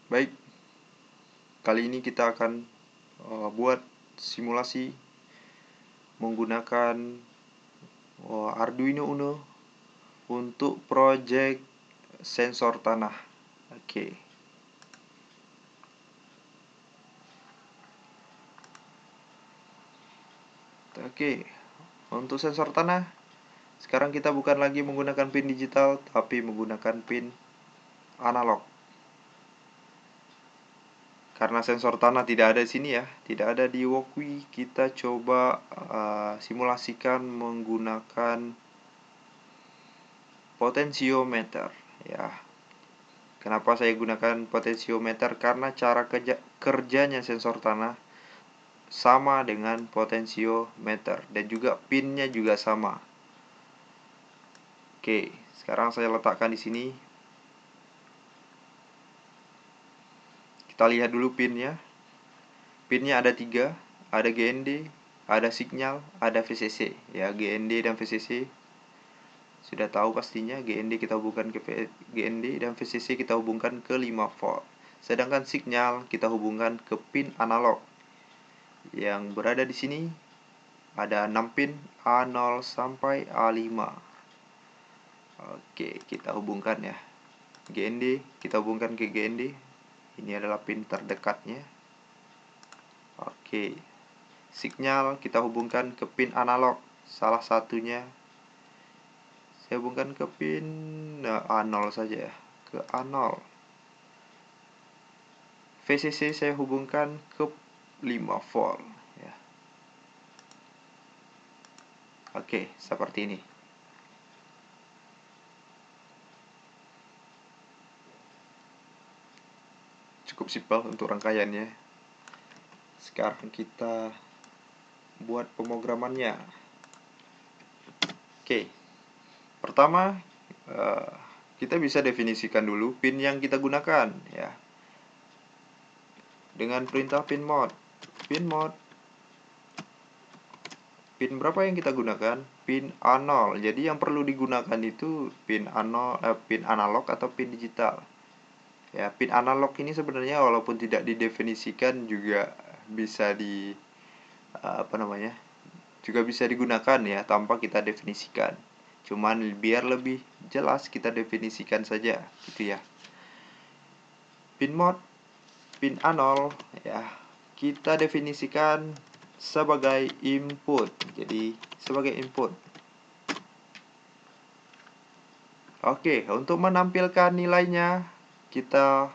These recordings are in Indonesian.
Baik, kali ini kita akan buat simulasi menggunakan Arduino Uno untuk project sensor tanah. Oke, untuk sensor tanah sekarang kita bukan lagi menggunakan pin digital, tapi menggunakan pin analog. Karena sensor tanah tidak ada di sini ya, tidak ada di Wokwi, kita coba simulasikan menggunakan potentiometer ya. Kenapa saya gunakan potentiometer? Karena cara kerjanya sensor tanah sama dengan potentiometer dan juga pinnya juga sama. Oke, sekarang saya letakkan di sini. Kita lihat dulu pinnya. Pinnya ada 3, ada GND, ada signal, ada VCC. Ya, GND dan VCC sudah tahu pastinya. GND kita hubungkan ke GND dan VCC kita hubungkan ke 5 volt. Sedangkan signal kita hubungkan ke pin analog yang berada di sini. Ada 6 pin A0 sampai A5. Oke, kita hubungkan ya. GND kita hubungkan ke GND. Ini adalah pin terdekatnya. Oke. Signal kita hubungkan ke pin analog, salah satunya saya hubungkan ke pin A0 saja ya, ke A0. VCC saya hubungkan ke 5 volt ya. Oke, seperti ini. Cukup simpel untuk rangkaiannya. Sekarang kita buat pemrogramannya. Oke. Pertama, kita bisa definisikan dulu pin yang kita gunakan ya. Dengan perintah pinmod. Pin berapa yang kita gunakan? Pin A0. Jadi yang perlu digunakan itu pin A0, pin analog atau pin digital. Ya, pin analog ini sebenarnya walaupun tidak didefinisikan juga bisa juga bisa digunakan ya tanpa kita definisikan. Cuman biar lebih jelas kita definisikan saja gitu ya. Pin mode, pin A0 ya, kita definisikan sebagai input. Jadi sebagai input. Oke, untuk menampilkan nilainya kita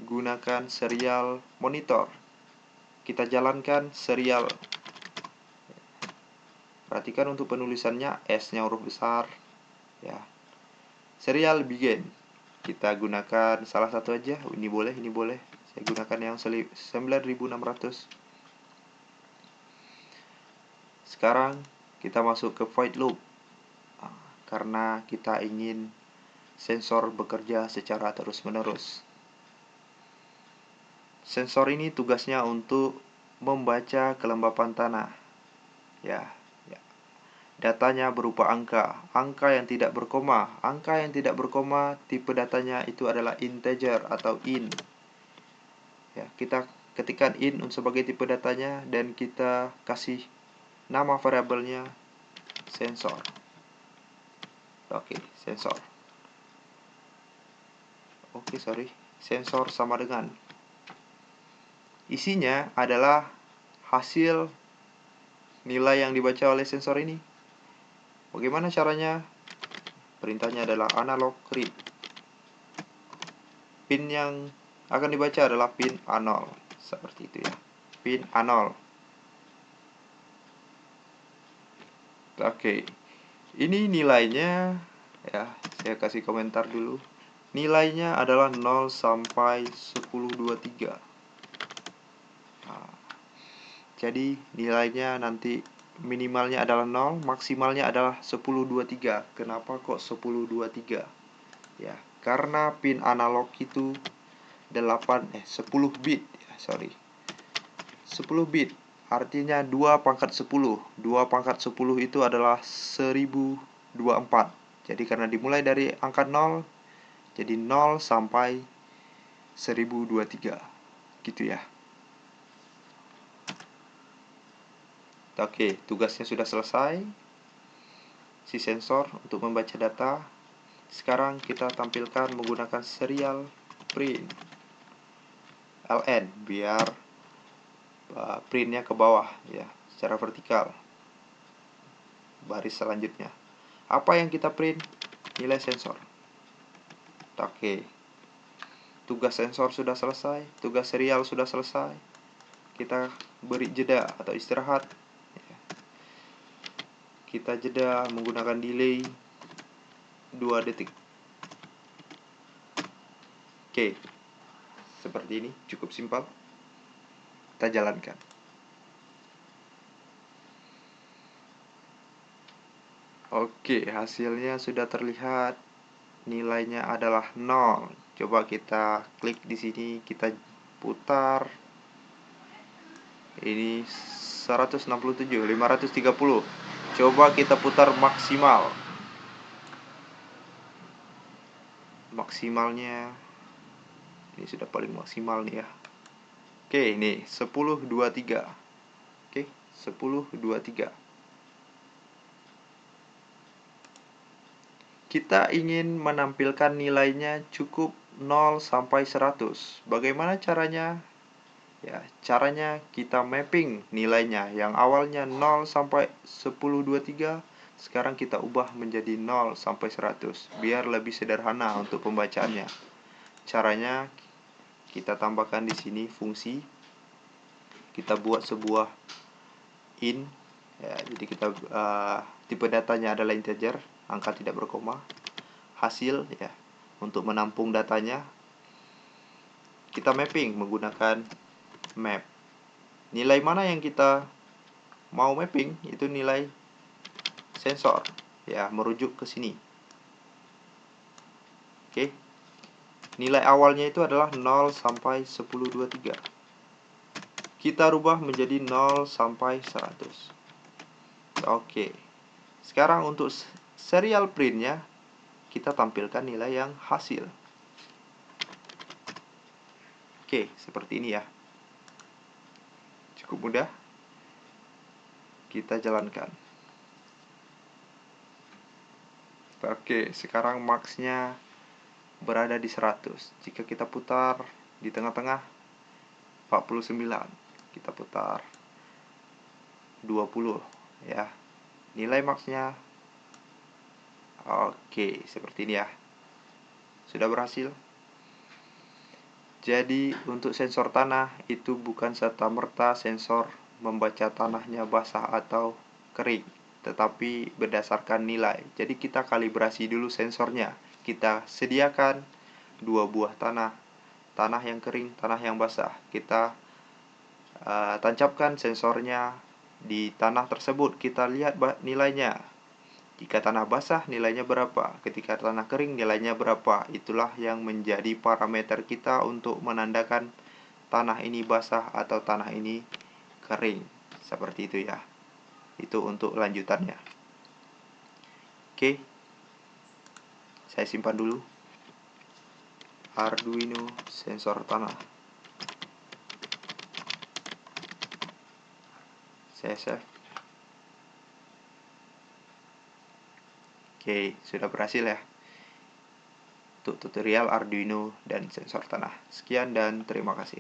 gunakan serial monitor. Kita jalankan serial. Perhatikan untuk penulisannya S-nya huruf besar ya. Serial begin. Kita gunakan salah satu aja. Ini boleh. Saya gunakan yang 9600. Sekarang kita masuk ke void loop. Karena kita ingin sensor bekerja secara terus-menerus. Sensor ini tugasnya untuk membaca kelembapan tanah. Ya. Datanya berupa angka yang tidak berkoma. Angka yang tidak berkoma, tipe datanya itu adalah integer atau int. Ya, kita ketikkan int sebagai tipe datanya dan kita kasih nama variabelnya sensor. Sensor. Sensor sama dengan isinya adalah hasil nilai yang dibaca oleh sensor ini. Bagaimana caranya? Perintahnya adalah analog read. Pin yang akan dibaca adalah pin A0. Seperti itu ya. Pin A0. Oke. Ini nilainya ya, saya kasih komentar dulu. Nilainya adalah 0 sampai 1023. Jadi nilainya nanti minimalnya adalah 0, maksimalnya adalah 1023. Kenapa kok 1023? Ya, karena pin analog itu 10 bit ya, 10 bit. Artinya 2 pangkat 10. 2 pangkat 10 itu adalah 1024. Jadi karena dimulai dari angka 0, jadi 0 sampai 1023 gitu ya. Oke, tugasnya sudah selesai. Si sensor untuk membaca data. Sekarang kita tampilkan menggunakan serial print LN biar printnya ke bawah ya, secara vertikal. Baris selanjutnya, apa yang kita print? Nilai sensor. Oke, tugas sensor sudah selesai, tugas serial sudah selesai. Kita beri jeda atau istirahat. Kita jeda menggunakan delay 2 detik. Oke, seperti ini, cukup simpel. Kita jalankan. Oke, hasilnya sudah terlihat. Nilainya adalah 0. Coba kita klik di sini, kita putar. Ini 167, 530. Coba kita putar maksimal. Maksimalnya ini sudah paling maksimal nih ya. Oke, ini 1023. Oke, 1023. Kita ingin menampilkan nilainya cukup 0 sampai 100. Bagaimana caranya? Ya, caranya kita mapping nilainya yang awalnya 0 sampai 1023, sekarang kita ubah menjadi 0 sampai 100 biar lebih sederhana untuk pembacaannya. Caranya kita tambahkan di sini fungsi. Kita buat sebuah int ya, jadi kita tipe datanya adalah integer, angka tidak berkoma. Hasil ya, untuk menampung datanya kita mapping menggunakan map. Nilai mana yang kita mau mapping itu nilai sensor ya, merujuk ke sini. Oke. Nilai awalnya itu adalah 0 sampai 1023. Kita rubah menjadi 0 sampai 100. Oke. Sekarang untuk serial printnya kita tampilkan nilai yang hasil. Oke, seperti ini ya. Cukup mudah. Kita jalankan. Oke, sekarang max-nya berada di 100. Jika kita putar di tengah-tengah 49, kita putar 20 ya. Nilai max-nya oke, seperti ini ya. Sudah berhasil. Jadi untuk sensor tanah itu bukan serta-merta sensor membaca tanahnya basah atau kering, tetapi berdasarkan nilai. Jadi kita kalibrasi dulu sensornya. Kita sediakan 2 buah tanah, tanah yang kering, tanah yang basah. Kita tancapkan sensornya di tanah tersebut. Kita lihat nilainya. Jika tanah basah nilainya berapa, ketika tanah kering nilainya berapa. Itulah yang menjadi parameter kita untuk menandakan tanah ini basah atau tanah ini kering. Seperti itu ya. Itu untuk lanjutannya. Oke, saya simpan dulu Arduino sensor tanah. Saya save. Oke, sudah berhasil ya untuk tutorial Arduino dan sensor tanah. Sekian dan terima kasih.